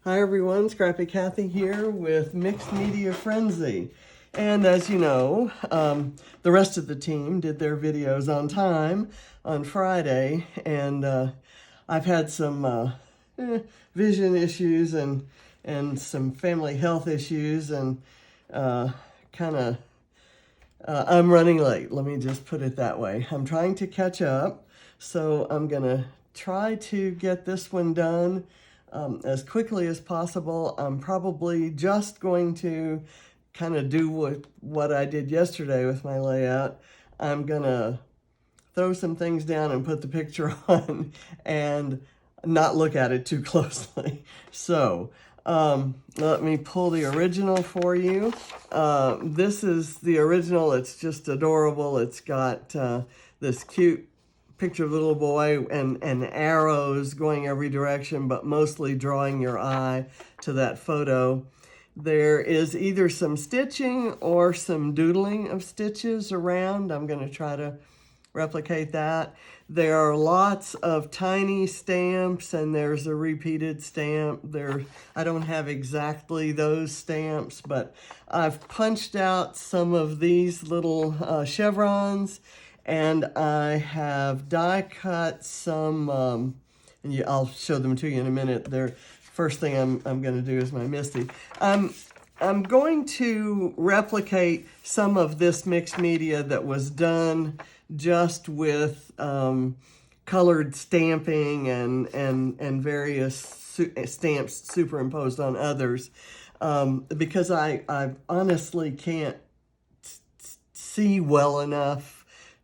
Hi everyone, Scrappy Kathy here with Mixed Media Frenzy. And as you know, the rest of the team did their videos on time on Friday, and I've had some vision issues and some family health issues, and I'm running late. Let me just put it that way. I'm trying to catch up, so I'm gonna try to get this one done as quickly as possible. I'm probably just going to kind of do what I did yesterday with my layout. I'm gonna throw some things down and put the picture on and not look at it too closely. So let me pull the original for you. This is the original. It's just adorable. It's got this cute picture of a little boy and arrows going every direction, but mostly drawing your eye to that photo. There is either some stitching or some doodling of stitches around. I'm going to try to replicate that. There are lots of tiny stamps, and there's a repeated stamp. I don't have exactly those stamps, but I've punched out some of these little chevrons, and I have die cut some, and I'll show them to you in a minute. First thing I'm going to do is my Misty. I'm going to replicate some of this mixed media that was done just with colored stamping and various stamps superimposed on others, because I honestly can't see well enough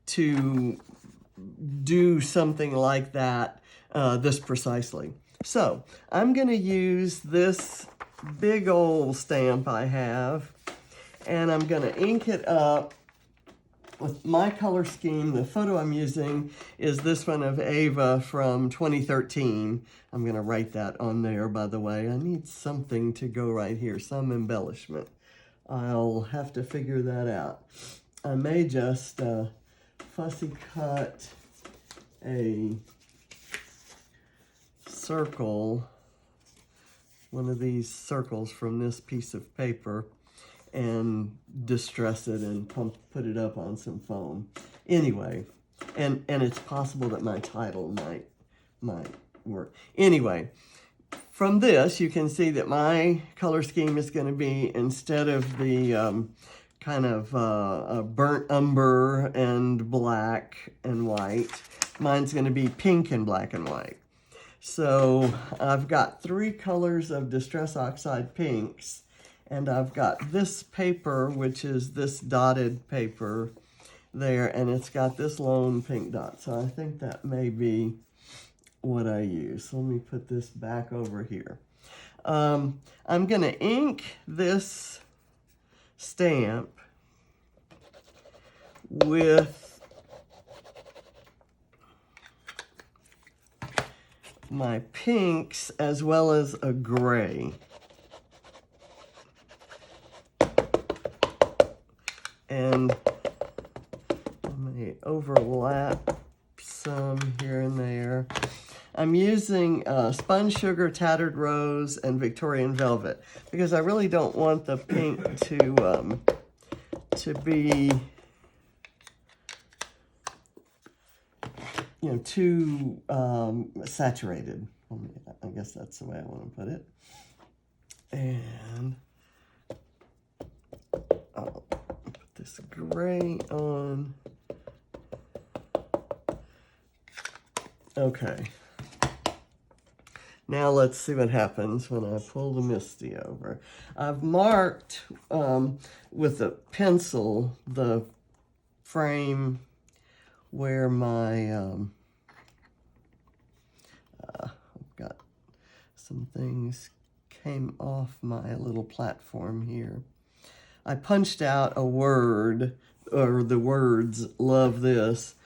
to do something like that this precisely. So I'm going to use this big old stamp I have, and I'm going to ink it up with my color scheme. The photo I'm using is this one of Ava from 2013. I'm going to write that on there, by the way. I need something to go right here, some embellishment. I'll have to figure that out. I may just fussy cut a circle, one of these circles from this piece of paper, and distress it and put it up on some foam. Anyway, and it's possible that my title might work. Anyway, from this you can see that my color scheme is going to be, instead of the kind of burnt umber and black and white, mine's going to be pink and black and white. So I've got 3 colors of Distress Oxide pinks, and I've got this paper, which is this dotted paper there, and it's got this lone pink dot. So I think that may be what I use. So let me put this back over here. I'm going to ink this stamp with my pinks as well as a gray. And I may overlap some here and there. I'm using Spun Sugar, Tattered Rose, and Victorian Velvet, because I really don't want the pink to be, too saturated. I guess that's the way I want to put it. And I'll put this gray on. Okay. Now let's see what happens when I pull the Misty over. I've marked with a pencil the frame where my, I've got some things came off my little platform here. I punched out a word, or the words, "love this,"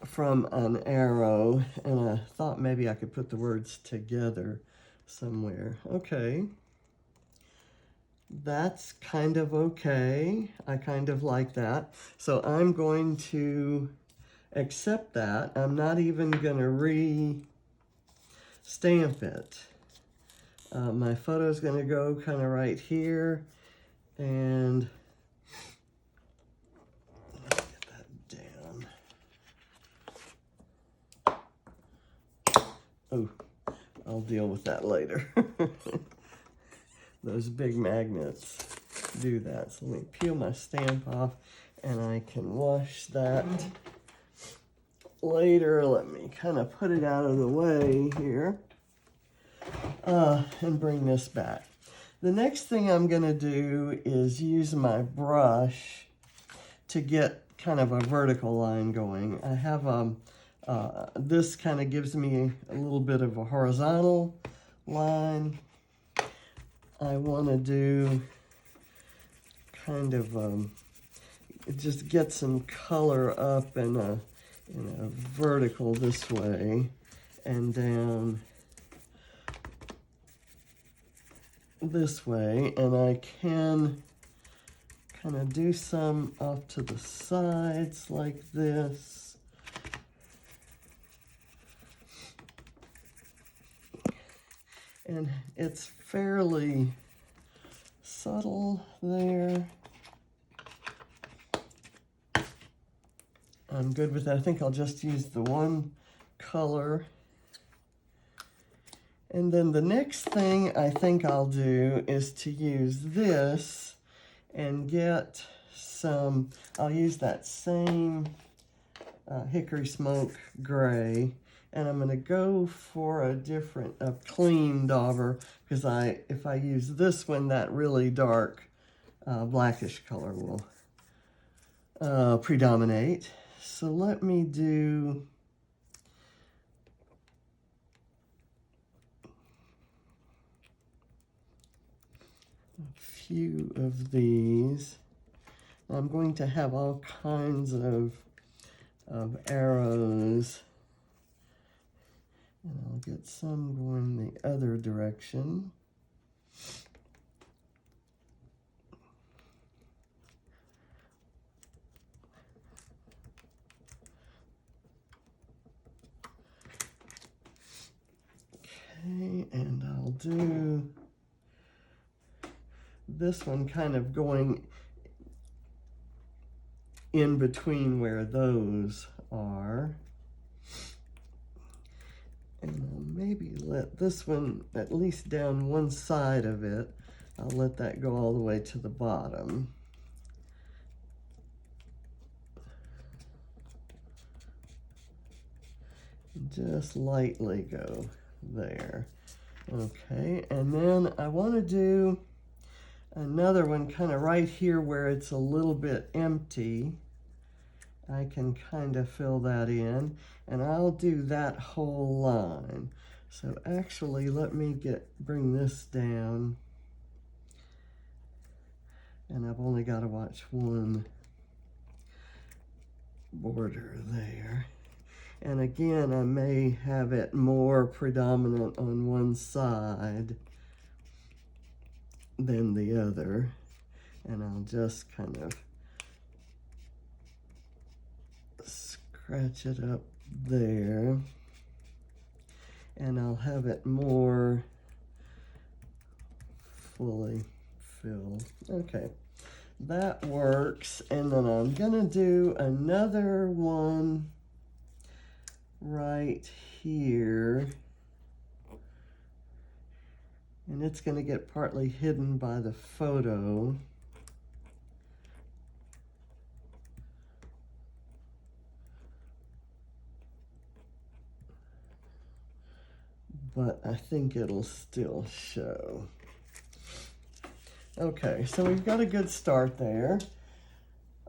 from an arrow, and I thought maybe I could put the words together somewhere. Okay. That's kind of okay. I kind of like that. So I'm going to accept that. I'm not even going to re-stamp it. My photo is going to go kind of right here, and let's get that down. Oh, I'll deal with that later. Those big magnets do that. So let me peel my stamp off, and I can wash that later. Let me kind of put it out of the way here. And bring this back. The next thing I'm going to do is use my brush to get kind of a vertical line going. I have this kind of gives me a little bit of a horizontal line. I want to do kind of just get some color up in a vertical this way and down this way, and I can kind of do some off to the sides like this. And it's fairly subtle there. I'm good with that. I think I'll just use the one color. And then the next thing I think I'll do is to use this and get some, I'll use that same hickory smoke gray, and I'm gonna go for a clean dauber, because if I use this one, that really dark blackish color will predominate. So let me do a few of these. I'm going to have all kinds of arrows, and I'll get some going the other direction. Okay, and I'll do this one kind of going in between where those are. And I'll maybe let this one, at least down one side of it, I'll let that go all the way to the bottom. Just lightly go there. Okay, and then I want to do another one kind of right here where it's a little bit empty. I can kind of fill that in, and I'll do that whole line. So actually, let me bring this down, and I've only got to watch one border there. And again, I may have it more predominant on one side than the other, and I'll just kind of scratch it up there, and I'll have it more fully filled. Okay, that works. And then I'm gonna do another one right here, and it's going to get partly hidden by the photo. But I think it'll still show. Okay, so we've got a good start there.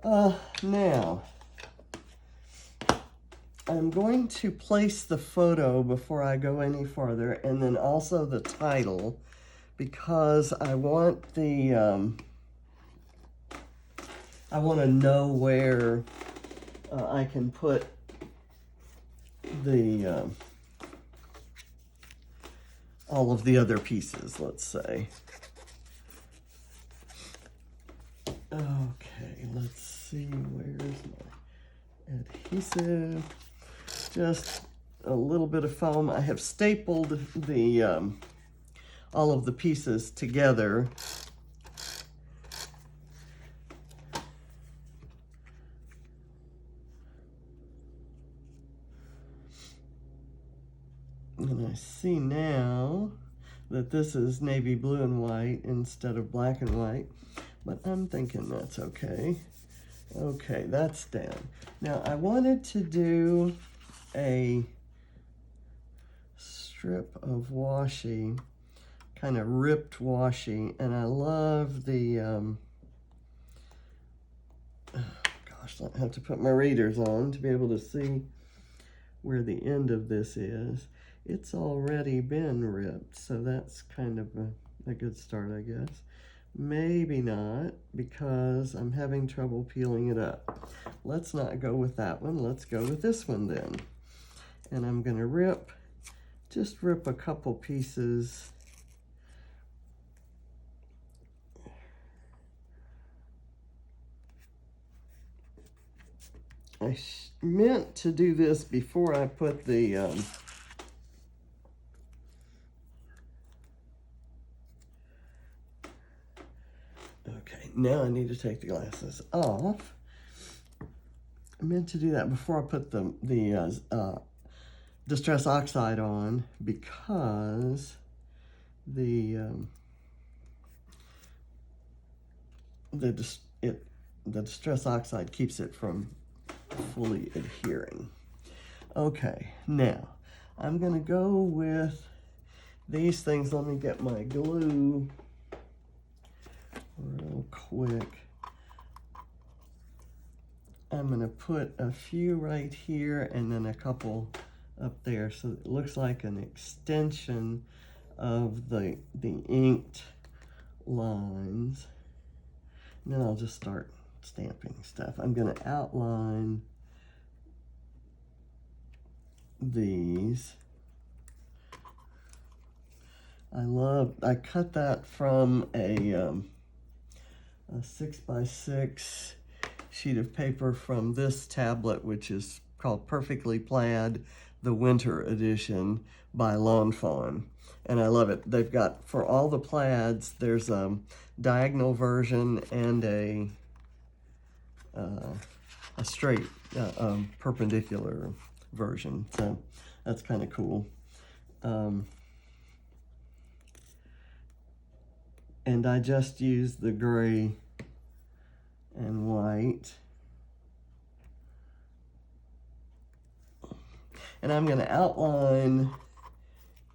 Now, I'm going to place the photo before I go any farther, and then also the title, because I want I want to know where I can put the all of the other pieces, let's say. Okay, let's see, where's my adhesive? Just a little bit of foam. I have stapled all of the pieces together. And I see now that this is navy blue and white instead of black and white, but I'm thinking that's okay. Okay, that's down. Now I wanted to do a strip of washi, kind of ripped washi, and I love the, gosh, I have to put my readers on to be able to see where the end of this is. It's already been ripped, so that's kind of a good start, I guess. Maybe not, because I'm having trouble peeling it up. Let's not go with that one. Let's go with this one then. And I'm going to just rip a couple pieces. I meant to do this before I put the okay, now I need to take the glasses off. I meant to do that before I put the Distress Oxide on, because the Distress Oxide keeps it from fully adhering. Okay, now I'm gonna go with these things. Let me get my glue real quick. I'm gonna put a few right here and then a couple up there, so it looks like an extension of the inked lines. And then I'll just start stamping stuff. I'm gonna outline these. I cut that from a 6x6 sheet of paper from this tablet, which is called Perfectly Plaid, the Winter Edition by Lawn Fawn. And I love it. They've got, for all the plaids, there's a diagonal version and a straight perpendicular version. So that's kind of cool. And I just used the gray and white. And I'm going to outline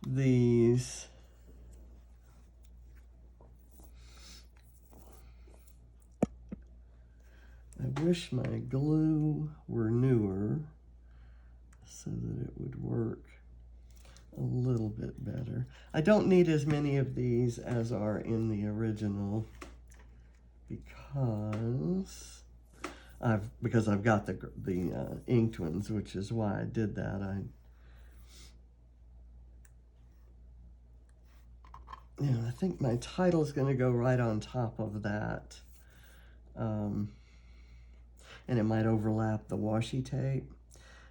these. I wish my glue were newer so that it would work a little bit better. I don't need as many of these as are in the original because I've got the inked ones, which is why I did that. I think my title is going to go right on top of that, and it might overlap the washi tape.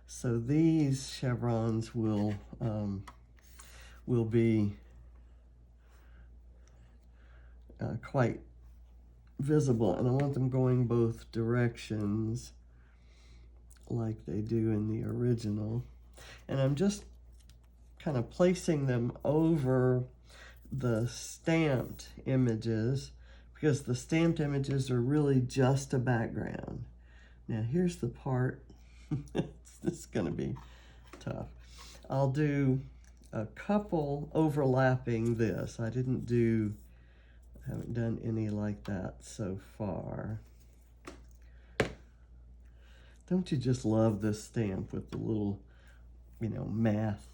So these chevrons will be quite visible, and I want them going both directions like they do in the original. And I'm just kind of placing them over the stamped images, because the stamped images are really just a background. Now here's the part. This is going to be tough. I'll do a couple overlapping this. I haven't done any like that so far. Don't you just love this stamp with the little, math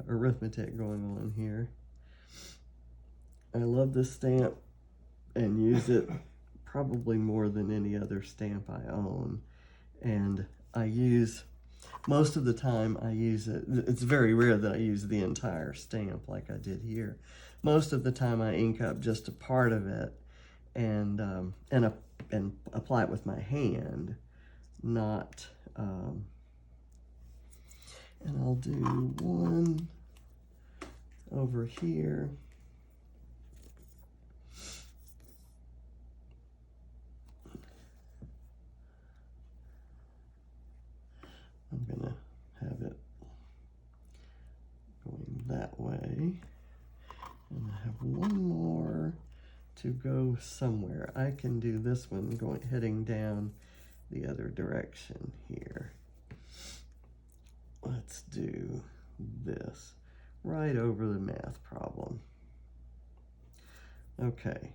arithmetic going on here? I love this stamp and use it probably more than any other stamp I own. And most of the time I use it. It's very rare that I use the entire stamp like I did here. Most of the time I ink up just a part of it and apply it with my hand, not, and I'll do one over here. I'm gonna have it going that way. And I have one more to go somewhere. I can do this one heading down the other direction here. Let's do this right over the math problem. Okay.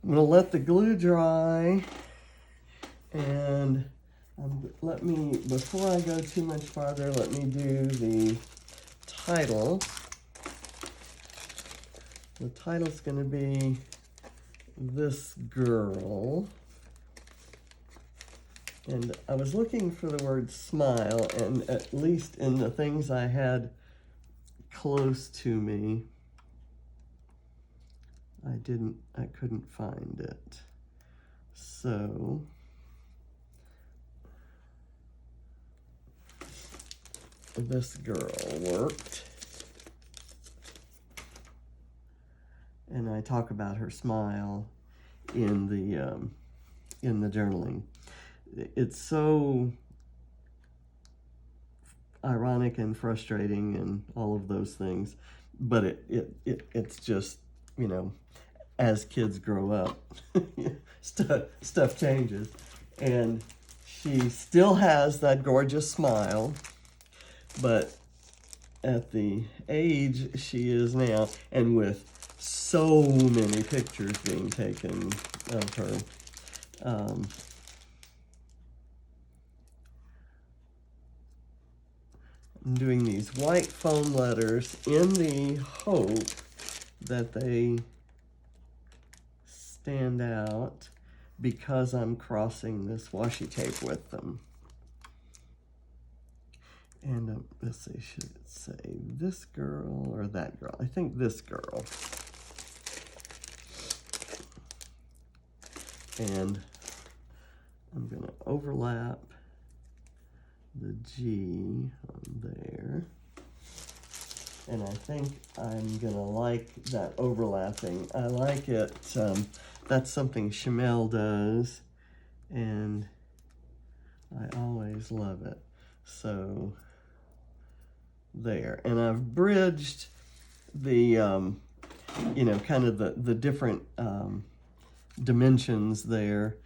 I'm gonna let the glue dry, and before I go too much farther, let me do the title. The title's gonna be This Girl. And I was looking for the word smile, and at least in the things I had close to me, I couldn't find it. So This Girl worked. And I talk about her smile in the journaling. It's so ironic and frustrating and all of those things, but it's just, you know, as kids grow up, stuff changes, and she still has that gorgeous smile, but at the age she is now, and with so many pictures being taken of her, I'm doing these white foam letters in the hope that they stand out because I'm crossing this washi tape with them. And let's see, should it say this girl or that girl? I think this girl. And I'm gonna overlap the G on there. And I think I'm gonna like that overlapping. I like it, that's something Chamel does, and I always love it. So there, and I've bridged the, you know, kind of the different dimensions there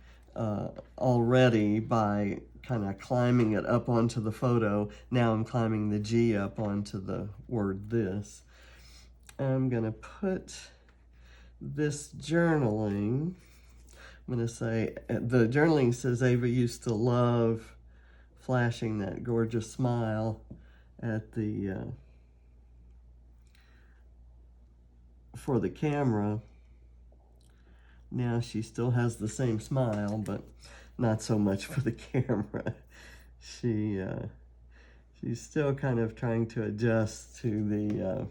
already by kind of climbing it up onto the photo. Now I'm climbing the G up onto the word this. I'm gonna put this journaling, I'm gonna say, the journaling says Ava used to love flashing that gorgeous smile at the, for the camera. Now she still has the same smile, but not so much for the camera. She's still kind of trying to adjust to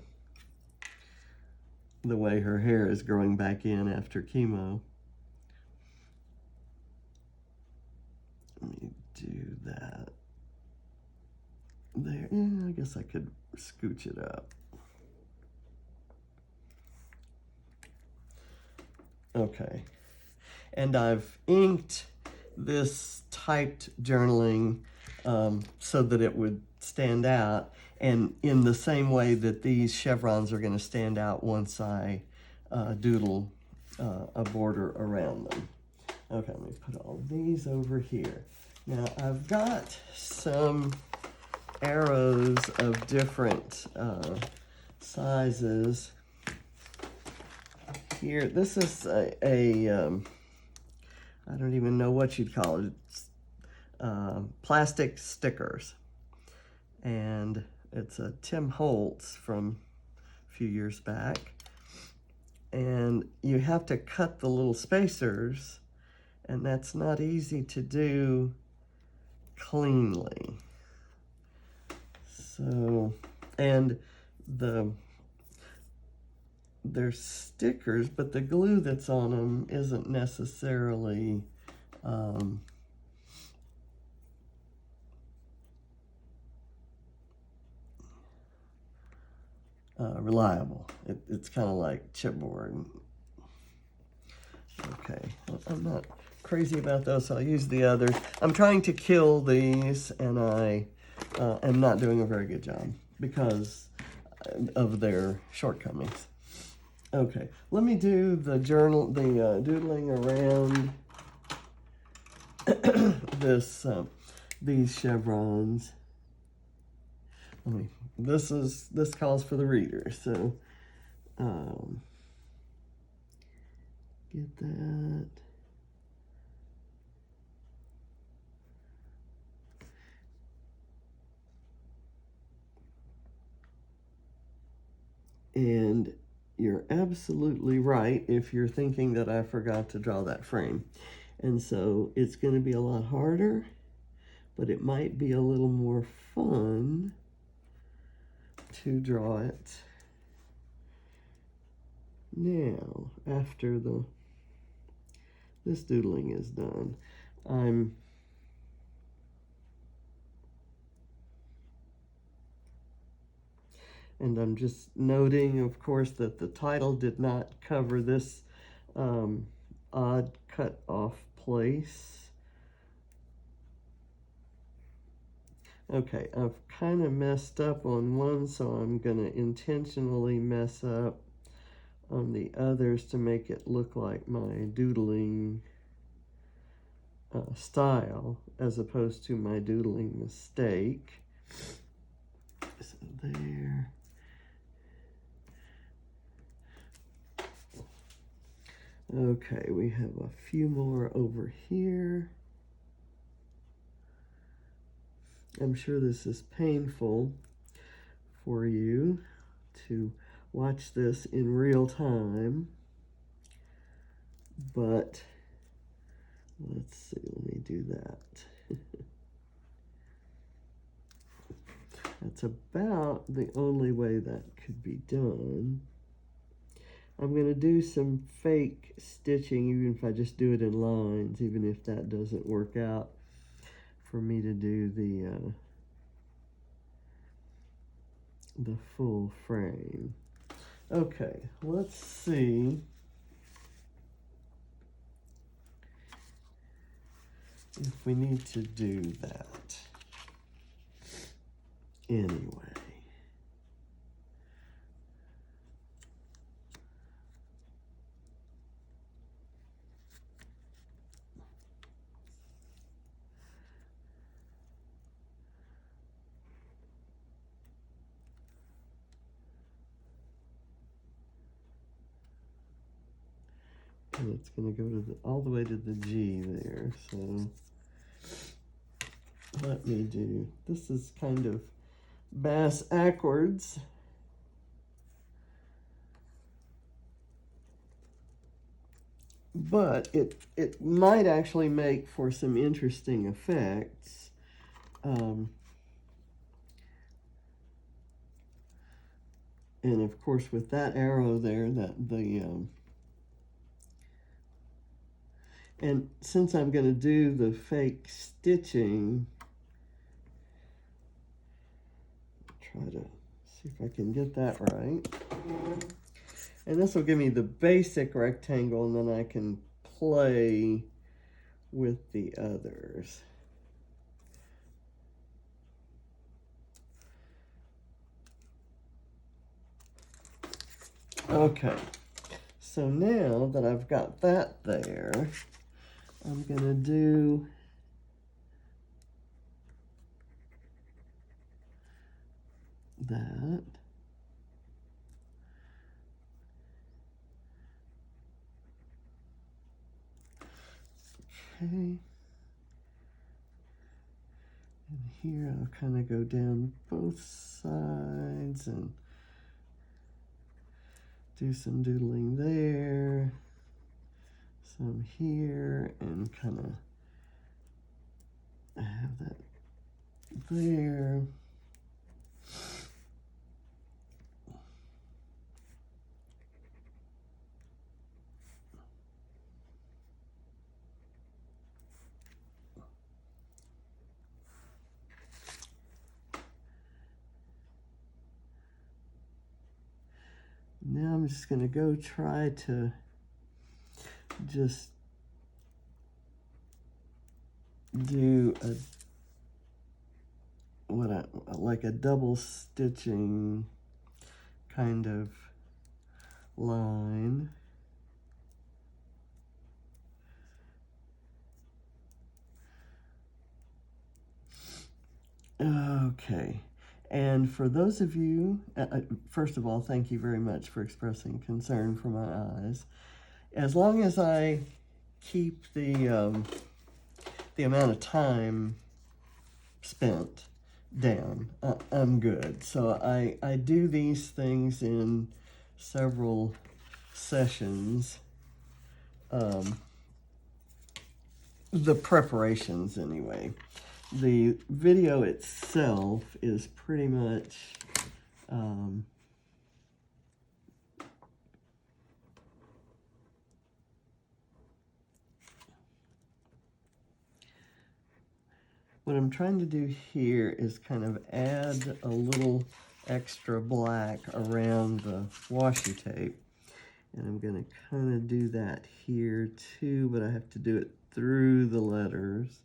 the way her hair is growing back in after chemo. Let me do that. There, I guess I could scooch it up. Okay, and I've inked this typed journaling so that it would stand out, and in the same way that these chevrons are going to stand out once I doodle a border around them. Okay, let me put all these over here. Now I've got some arrows of different sizes here. This is I don't even know what you'd call it. It's plastic stickers, and it's a Tim Holtz from a few years back, and you have to cut the little spacers, and that's not easy to do cleanly. So, and they're stickers, but the glue that's on them isn't necessarily reliable. It's kind of like chipboard. Okay, I'm not crazy about those, so I'll use the others. I'm trying to kill these, and I am not doing a very good job because of their shortcomings. Okay, let me do the doodling around these chevrons. This calls for the reader, so get that. And you're absolutely right if you're thinking that I forgot to draw that frame. And so it's going to be a lot harder, but it might be a little more fun to draw it now after this doodling is done. I'm just noting, of course, that the title did not cover this odd cut off place. Okay, I've kind of messed up on one, so I'm going to intentionally mess up on the others to make it look like my doodling style as opposed to my doodling mistake. So there. Okay, we have a few more over here. I'm sure this is painful for you to watch this in real time, but let's see, let me do that. That's about the only way that could be done. I'm going to do some fake stitching, even if I just do it in lines, even if that doesn't work out for me to do the full frame. Okay, let's see if we need to do that anyway. And it's going to go to all the way to the G there. So let me do, this is kind of bass backwards. But it might actually make for some interesting effects. And of course, with that arrow there, and since I'm going to do the fake stitching, try to see if I can get that right. And this will give me the basic rectangle, and then I can play with the others. Okay, so now that I've got that there, I'm going to do that. Okay. And here I'll kind of go down both sides and do some doodling there, some here, and kind of have that there. Now I'm just going to go try to just do like a double stitching kind of line. Okay, and for those of you, first of all, thank you very much for expressing concern for my eyes. As long as I keep the amount of time spent down, I'm good. So I do these things in several sessions, the preparations anyway. The video itself is pretty much what I'm trying to do here is kind of add a little extra black around the washi tape. And I'm going to kind of do that here too, but I have to do it through the letters.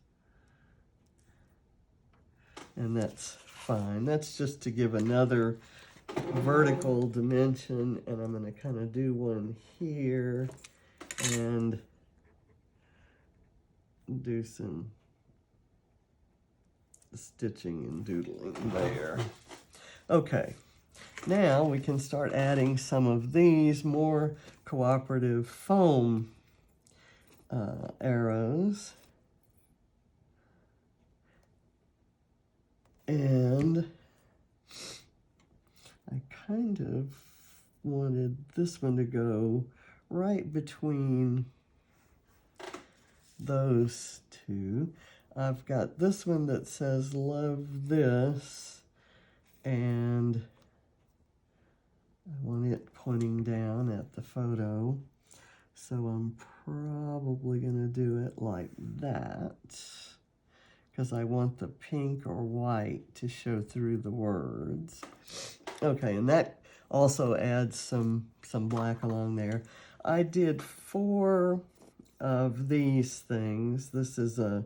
And that's fine. That's just to give another vertical dimension. And I'm going to kind of do one here and do some stitching and doodling there. Okay, now we can start adding some of these more cooperative foam arrows. And I kind of wanted this one to go right between those two. I've got this one that says love this, and I want it pointing down at the photo. So I'm probably going to do it like that, because I want the pink or white to show through the words. Okay, and that also adds some black along there. I did 4 of these things. This is an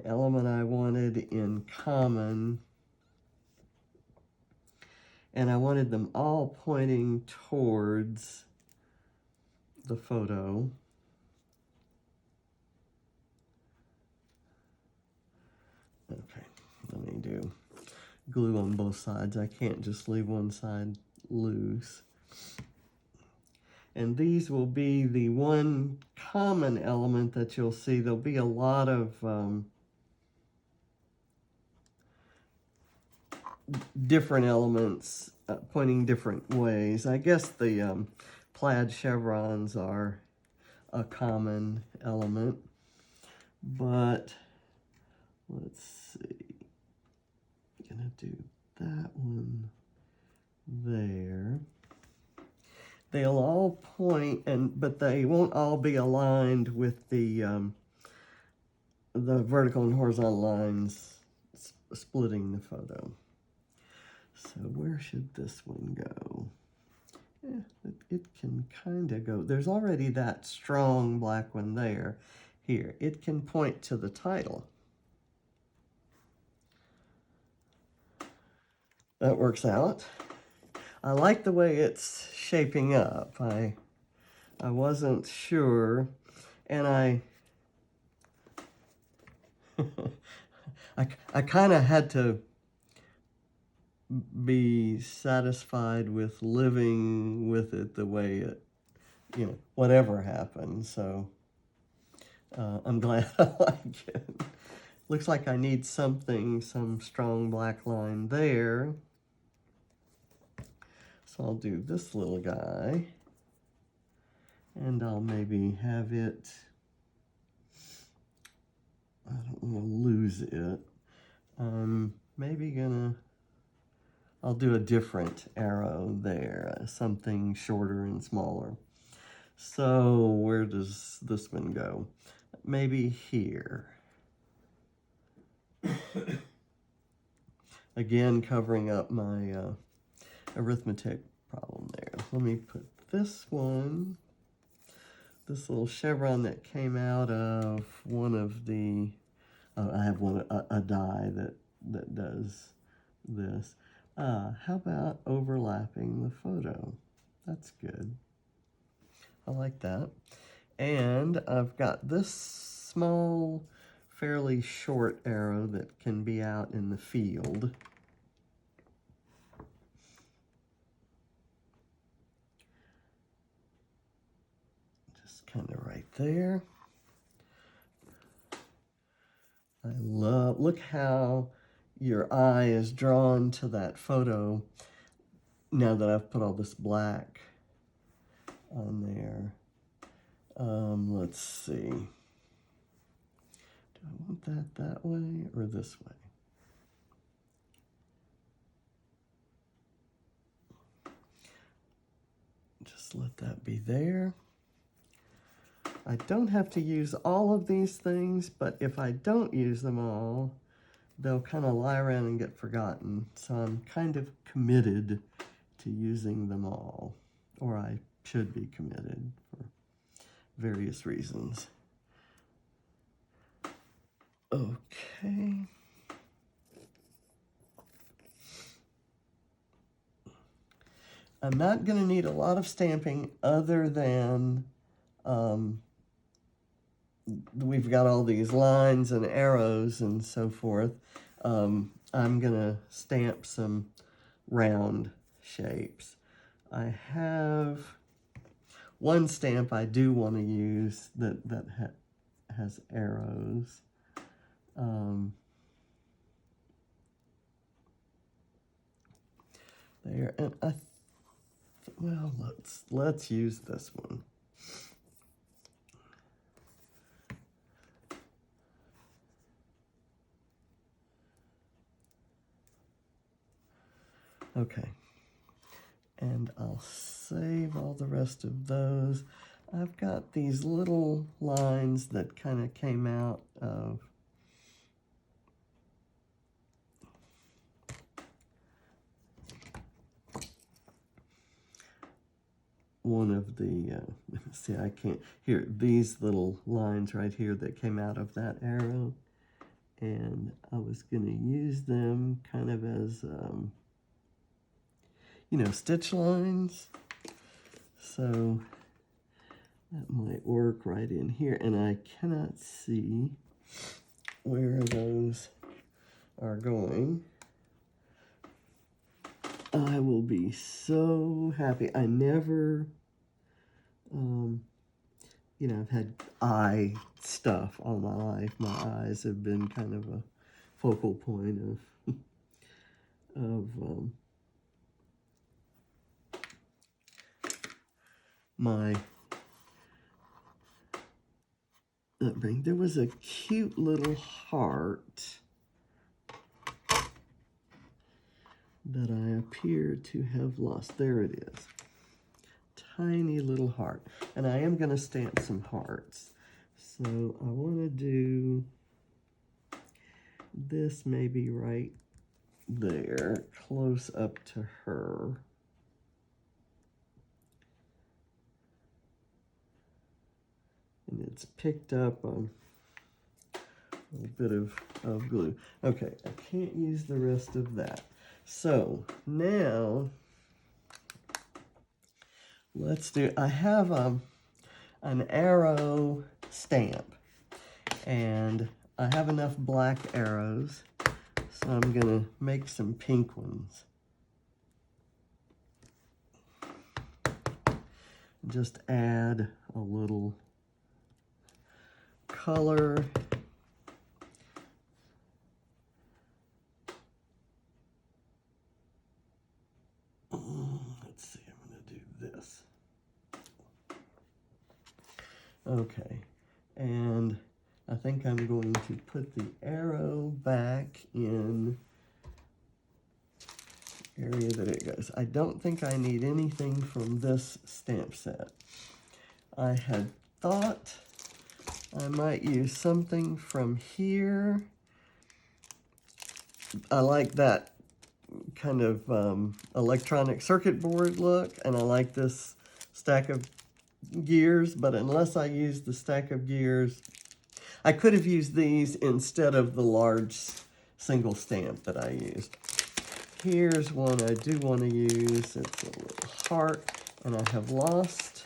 element I wanted in common, and I wanted them all pointing towards the photo. Okay, let me do glue on both sides. I can't just leave one side loose. And these will be the one common element that you'll see. There'll be a lot of different elements pointing different ways. I guess the plaid chevrons are a common element, but let's see. I'm gonna do that one there. They'll all point, but they won't all be aligned with the vertical and horizontal lines splitting the photo. So where should this one go? It can kind of go. There's already that strong black one there. Here, it can point to the title. That works out. I like the way it's shaping up. I wasn't sure, and I kind of had to be satisfied with living with it the way it, whatever happened. So I'm glad I like it. Looks like I need some strong black line there. So I'll do this little guy, and I'll maybe have it, I don't want to lose it. I'll do a different arrow there, something shorter and smaller. So where does this one go? Maybe here. Again, covering up my arithmetic problem there. let me put this one, this little chevron that came out of one of the, I have a die that does this. How about overlapping the photo? That's good. I like that. And I've got this small, fairly short arrow that can be out in the field. Just kind of right there. I love, look how your eye is drawn to that photo now that I've put all this black on there. Let's see. Do I want that way or this way? Just let that be there. I don't have to use all of these things, but if I don't use them all, they'll kind of lie around and get forgotten. So I'm kind of committed to using them all, or I should be committed for various reasons. Okay. I'm not going to need a lot of stamping other than we've got all these lines and arrows and so forth. I'm going to stamp some round shapes. I have one stamp I do want to use that has arrows. There, and well, let's use this one. Okay, and I'll save all the rest of those. I've got these little lines that kind of came out of one of the, see, I can't, here, these little lines right here that came out of that arrow, and I was going to use them kind of as, you know, stitch lines. So that might work right in here, and I cannot see where those are going. I will be so happy. I never, you know, I've had eye stuff all my life. My eyes have been kind of a focal point of my upbringing. There was a cute little heart that I appear to have lost. There it is. Tiny little heart. And I am going to stamp some hearts. So I want to do this maybe right there, close up to her. And it's picked up on a little bit of glue. Okay, I can't use the rest of that. So now let's do, I have an arrow stamp, and I have enough black arrows, so I'm gonna make some pink ones. Just add a little color. Let's see, I'm going to do this. Okay, and I think I'm going to put the arrow back in the area that it goes. I don't think I need anything from this stamp set. I had thought I might use something from here. I like that kind of electronic circuit board look, and I like this stack of gears, but unless I use the stack of gears, I could have used these instead of the large single stamp that I used. Here's one I do want to use. It's a little heart, and I have lost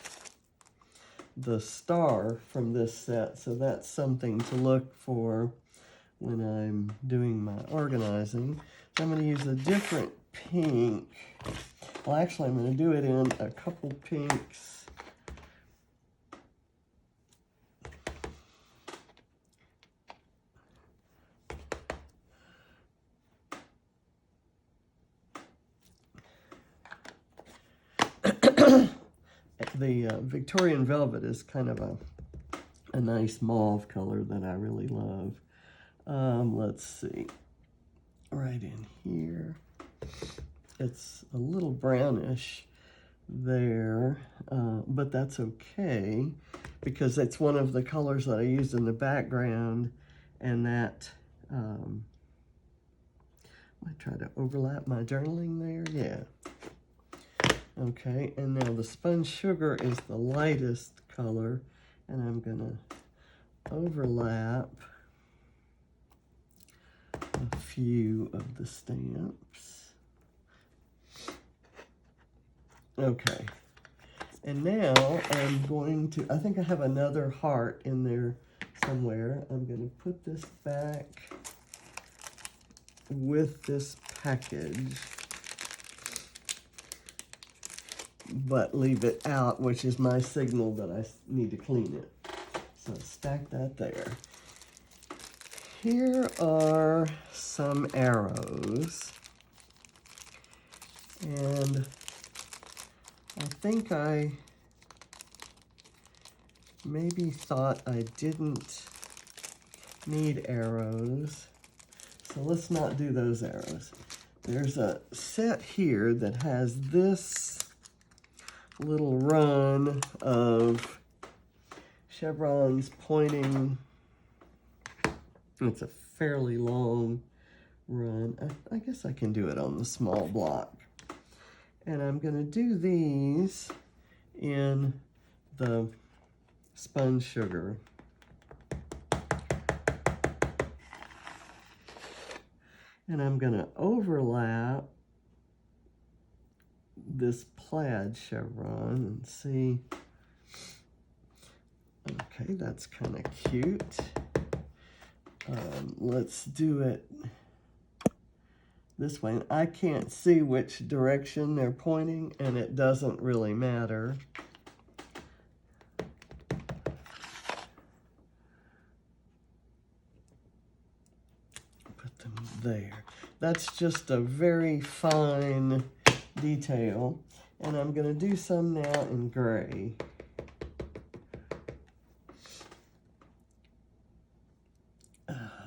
the star from this set, so that's something to look for when I'm doing my organizing. So I'm going to use a different pink. Well, actually, I'm going to do it in a couple pinks. The Victorian Velvet is kind of a nice mauve color that I really love. Let's see, right in here. It's a little brownish there, but that's okay because it's one of the colors that I used in the background, and that, I try to overlap my journaling there, yeah. Okay, and now the spun sugar is the lightest color, and I'm gonna overlap a few of the stamps. Okay, and now I'm going to, I think I have another heart in there somewhere. I'm gonna put this back with this package, but leave it out, which is my signal that I need to clean it. So stack that there. Here are some arrows, and I think I maybe thought I didn't need arrows, so let's not do those arrows. There's a set here that has this little run of chevrons pointing. It's a fairly long run. I guess I can do it on the small block. And I'm going to do these in the spun sugar. And I'm going to overlap this plaid chevron and see. Okay, that's kind of cute. Let's do it this way. I can't see which direction they're pointing, and it doesn't really matter. Put them there. That's just a very fine detail, and I'm going to do some now in gray.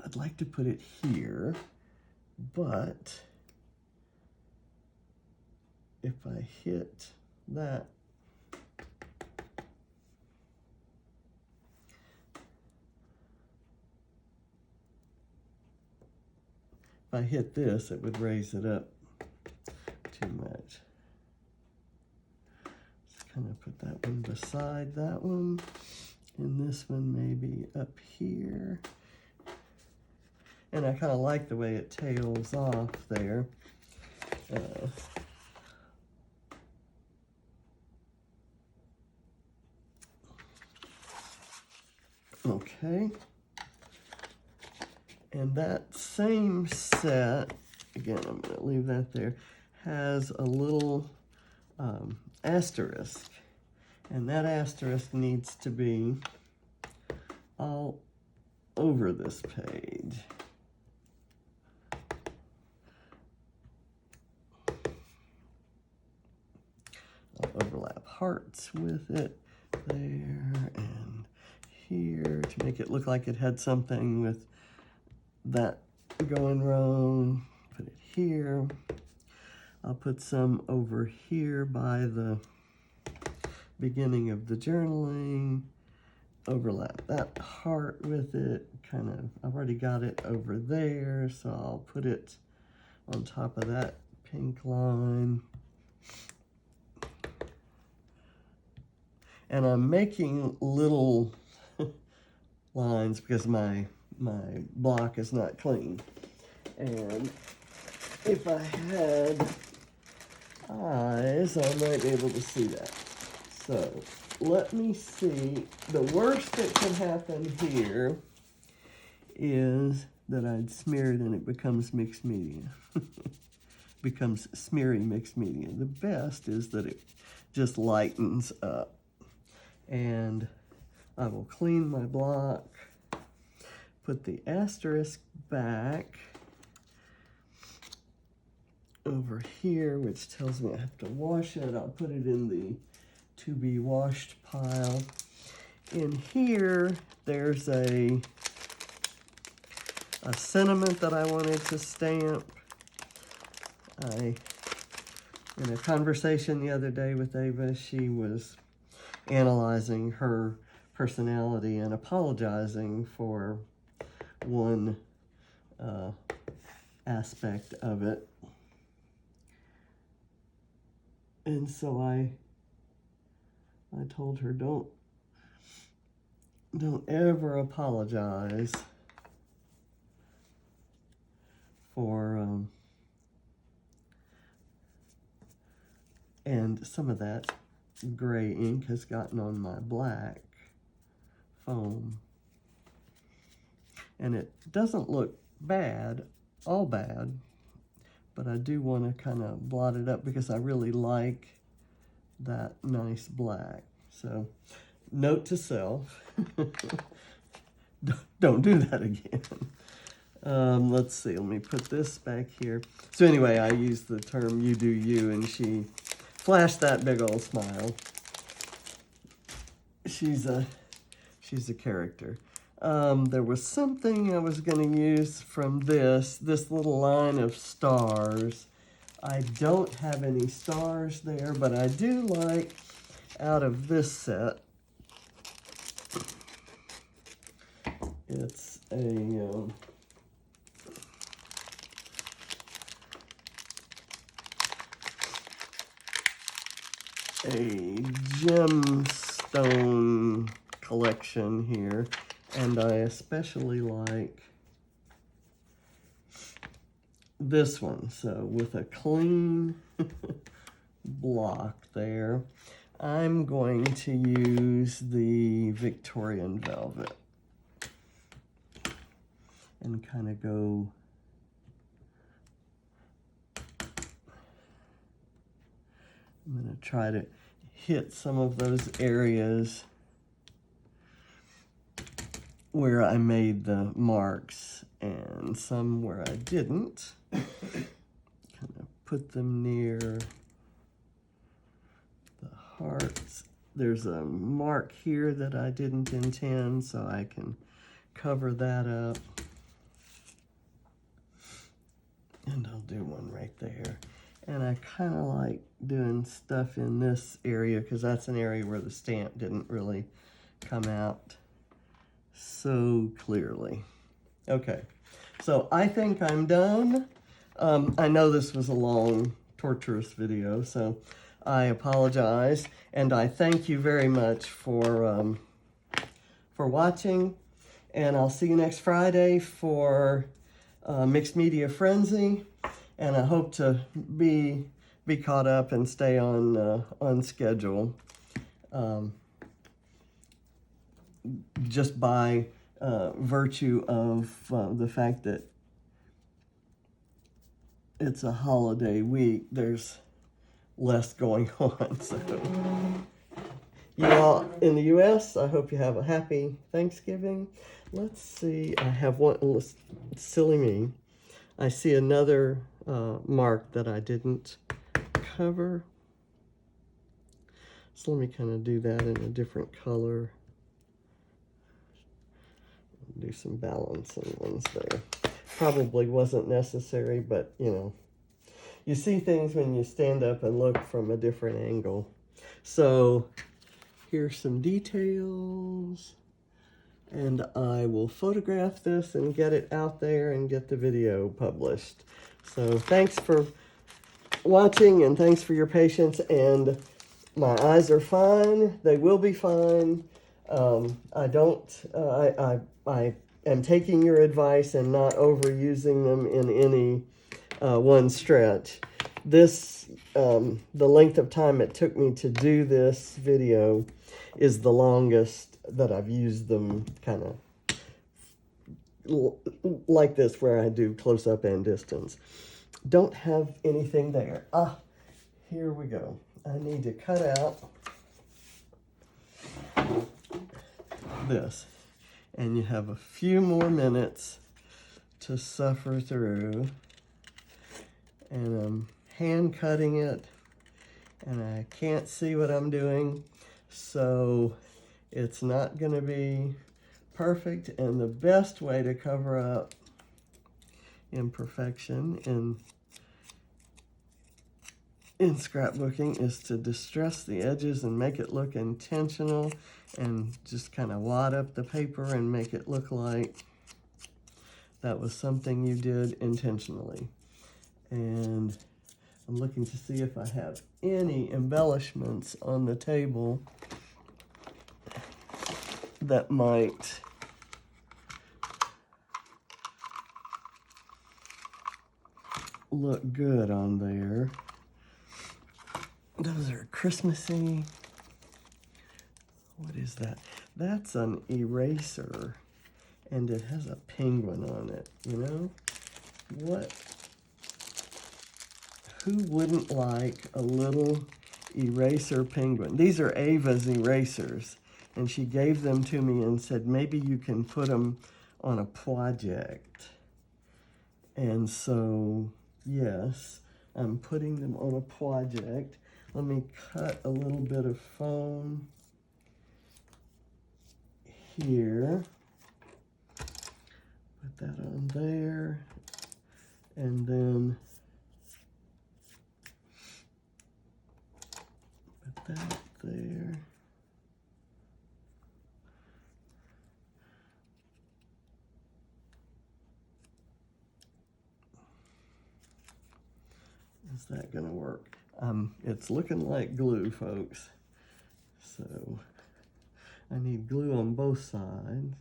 I'd like to put it here, but if I hit that, if I hit this, it would raise it up too much. Just kind of put that one beside that one, and this one maybe up here. And I kind of like the way it tails off there. Okay. And that same set, again, I'm going to leave that there, has a little asterisk. And that asterisk needs to be all over this page. I'll overlap hearts with it there and here to make it look like it had something with that going wrong. Put it here. I'll put some over here by the beginning of the journaling. Overlap that heart with it. Kind of, I've already got it over there, so I'll put it on top of that pink line. And I'm making little lines because my block is not clean. And if I had eyes, I might be able to see that. So let me see. The worst that can happen here is that I'd smear it and it becomes mixed media. Becomes smeary mixed media. The best is that it just lightens up. And I will clean my block, put the asterisk back over here, which tells me I have to wash it. I'll put it in the to be washed pile. In here, there's a sentiment that I wanted to stamp. In a conversation the other day with Ava, she was analyzing her personality and apologizing for one aspect of it. And so I told her, don't ever apologize for and some of that gray ink has gotten on my black foam. And it doesn't look bad, all bad, but I do want to kind of blot it up because I really like that nice black. So, note to self, don't do that again. Let's see, let me put this back here. So anyway, I used the term you do you, and she flashed that big old smile. She's a character. There was something I was going to use from this little line of stars. I don't have any stars there, but I do like, out of this set, it's a gemstone collection here, and I especially like this one. So with a clean block there, I'm going to use the Victorian Velvet and kind of go I'm going to try to hit some of those areas where I made the marks and some where I didn't. Kind of put them near the hearts. There's a mark here that I didn't intend, so I can cover that up. And I'll do one right there. And I kind of like doing stuff in this area because that's an area where the stamp didn't really come out so clearly. Okay, so I think I'm done. I know this was a long, torturous video, so I apologize. And I thank you very much for watching. And I'll see you next Friday for Mixed Media Frenzy. And I hope to be caught up and stay on schedule, just by virtue of the fact that it's a holiday week. There's less going on. So, you all in the U.S., I hope you have a happy Thanksgiving. Let's see. I have one. Silly me. I see another mark that I didn't cover. So let me kind of do that in a different color. Do some balancing ones there. Probably wasn't necessary, but you know, you see things when you stand up and look from a different angle. So here's some details. And I will photograph this and get it out there and get the video published. So thanks for watching, and thanks for your patience. And my eyes are fine. They will be fine. I am taking your advice and not overusing them in any one stretch. This, the length of time it took me to do this video is the longest that I've used them kind of like this, where I do close up and distance. Don't have anything there. Here we go. I need to cut out this, and you have a few more minutes to suffer through. And I'm hand cutting it, and I can't see what I'm doing, so it's not going to be perfect. And the best way to cover up imperfection in scrapbooking is to distress the edges and make it look intentional, and just kind of wad up the paper and make it look like that was something you did intentionally. And I'm looking to see if I have any embellishments on the table that might look good on there. Those are Christmassy. What is that? That's an eraser, and it has a penguin on it, you know? What? Who wouldn't like a little eraser penguin? These are Ava's erasers, and she gave them to me and said, maybe you can put them on a project. And so, yes, I'm putting them on a project. Let me cut a little bit of foam here. Put that on there. And then put that there. Is that gonna work? It's looking like glue, folks. So I need glue on both sides.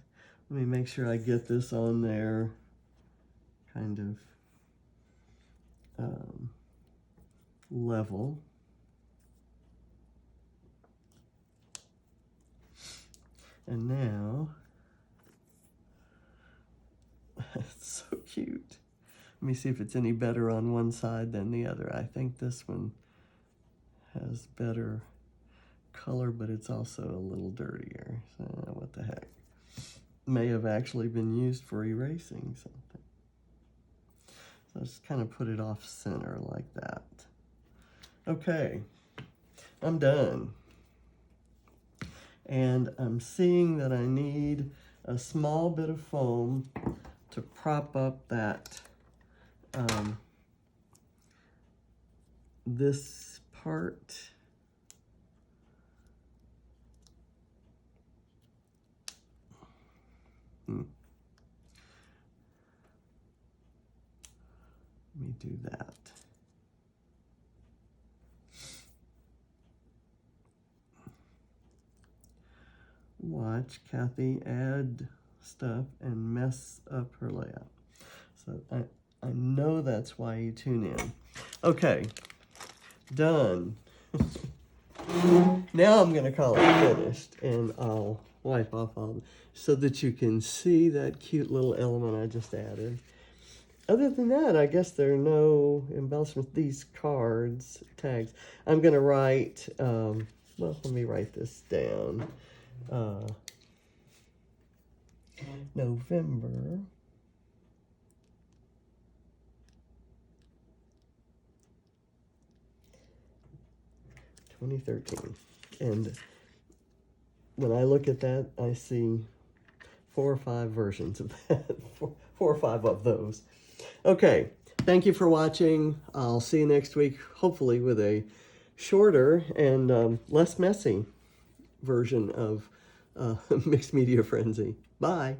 Let me make sure I get this on there kind of level. And now, it's so cute. Let me see if it's any better on one side than the other. I think this one has better color, but it's also a little dirtier. So what the heck? May have actually been used for erasing something. So just kind of put it off center like that. Okay, I'm done. And I'm seeing that I need a small bit of foam to prop up that this part. Let me do that. Watch Kathy add stuff and mess up her layout. So I know that's why you tune in. Okay, done. Now I'm gonna call it finished, and I'll wipe off all so that you can see that cute little element I just added. Other than that, I guess there are no embellishments. These cards, tags, I'm gonna write, well, let me write this down. November 2013. And when I look at that, I see 4 or 5 versions of that, 4 or 5 of those. Okay, thank you for watching. I'll see you next week, hopefully with a shorter and less messy version of Mixed Media Frenzy. Bye.